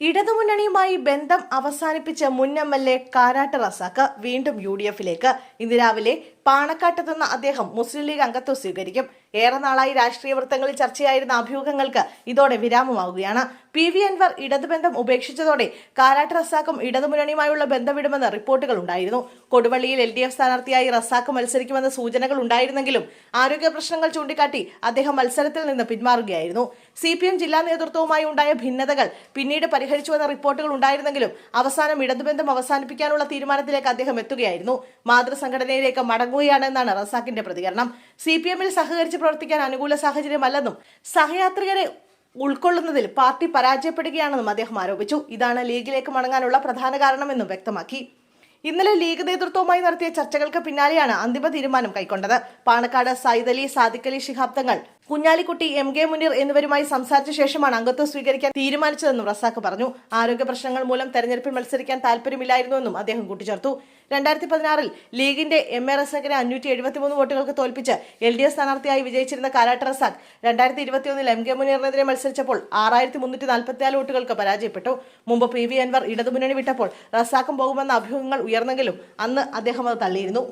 ഇടതുമുന്നണിയുമായി ബന്ധം അവസാനിപ്പിച്ച മുൻ എംഎൽഎ കാരാട്ട് റസാക്ക് വീണ്ടും യുഡിഎഫിലേക്ക്. ഇന്ന് രാവിലെ പാണക്കാട്ടെത്തുന്ന അദ്ദേഹം മുസ്ലിം ലീഗ് അംഗത്വം സ്വീകരിക്കും. ഏറെ നാളായി രാഷ്ട്രീയ വൃത്തങ്ങളിൽ ചർച്ചയായിരുന്ന അഭ്യൂഹങ്ങൾക്ക് ഇതോടെ വിരാമമാവുകയാണ്. PV അൻവർ ഇടതുബന്ധം ഉപേക്ഷിച്ചതോടെ കാരാട്ട് റസാക്കും ഇടതുമുന്നണിയുമായുള്ള ബന്ധം വിടുമെന്ന് റിപ്പോർട്ടുകൾ ഉണ്ടായിരുന്നു. കൊടുവള്ളിയിൽ LDF സ്ഥാനാർത്ഥിയായി റസാക്ക് മത്സരിക്കുമെന്ന സൂചനകൾ ഉണ്ടായിരുന്നെങ്കിലും ആരോഗ്യ പ്രശ്നങ്ങൾ ചൂണ്ടിക്കാട്ടി അദ്ദേഹം മത്സരത്തിൽ നിന്ന് പിന്മാറുകയായിരുന്നു. CPM ജില്ലാ നേതൃത്വവുമായി ഉണ്ടായ ഭിന്നതകൾ പിന്നീട് പരിഹരിച്ചുവെന്ന റിപ്പോർട്ടുകൾ ഉണ്ടായിരുന്നെങ്കിലും അവസാനം ഇടതുബന്ധം അവസാനിപ്പിക്കാനുള്ള തീരുമാനത്തിലേക്ക് അദ്ദേഹം എത്തുകയായിരുന്നു. മാതൃസംഘടനയിലേക്ക് മടങ്ങുകയാണെന്നാണ് റസാക്കിന്റെ പ്രതികരണം. CPM-ൽ സഹകരിച്ച് പ്രവർത്തിക്കാൻ അനുകൂല സാഹചര്യമല്ലെന്നും സഹയാത്രികരെ ഉൾക്കൊള്ളുന്നതിൽ പാർട്ടി പരാജയപ്പെടുകയാണെന്നും അദ്ദേഹം ആരോപിച്ചു. ഇതാണ് ലീഗിലേക്ക് മടങ്ങാനുള്ള പ്രധാന കാരണമെന്നും വ്യക്തമാക്കി. ഇന്നലെ ലീഗ് നേതൃത്വവുമായി നടത്തിയ ചർച്ചകൾക്ക് പിന്നാലെയാണ് അന്തിമ തീരുമാനം കൈക്കൊണ്ടത്. പാണക്കാട് സയ്യിദ് അലി, സാദിഖ് അലി ശിഹാബ് തങ്ങൾ, കുഞ്ഞാലിക്കുട്ടി, MK മുനീർ എന്നിവരുമായി സംസാരിച്ച ശേഷമാണ് അംഗത്വം സ്വീകരിക്കാൻ തീരുമാനിച്ചതെന്നും റസാഖ് പറഞ്ഞു. ആരോഗ്യ പ്രശ്നങ്ങൾ മൂലം തെരഞ്ഞെടുപ്പിൽ മത്സരിക്കാൻ താല്പര്യമില്ലായിരുന്നുവെന്നും അദ്ദേഹം കൂട്ടിച്ചേർത്തു. 2016-ൽ ലീഗിന്റെ MA റസാഖിനെ 573 വോട്ടുകൾക്ക് തോൽപ്പിച്ച് LDF സ്ഥാനാർത്ഥിയായി വിജയിച്ചിരുന്ന കാരാട്ട് റസാഖ് 2021-ൽ MK മുനീറിനെതിരെ മത്സരിച്ചപ്പോൾ 6344 വോട്ടുകൾക്ക് പരാജയപ്പെട്ടു. മുമ്പ് PV അൻവർ ഇടതുമുന്നണി വിട്ടപ്പോൾ റസാഖും പോകുമെന്ന അഭ്യൂഹങ്ങൾ ഉയർന്നെങ്കിലും അന്ന് അദ്ദേഹം അത് തള്ളിയിരുന്നു.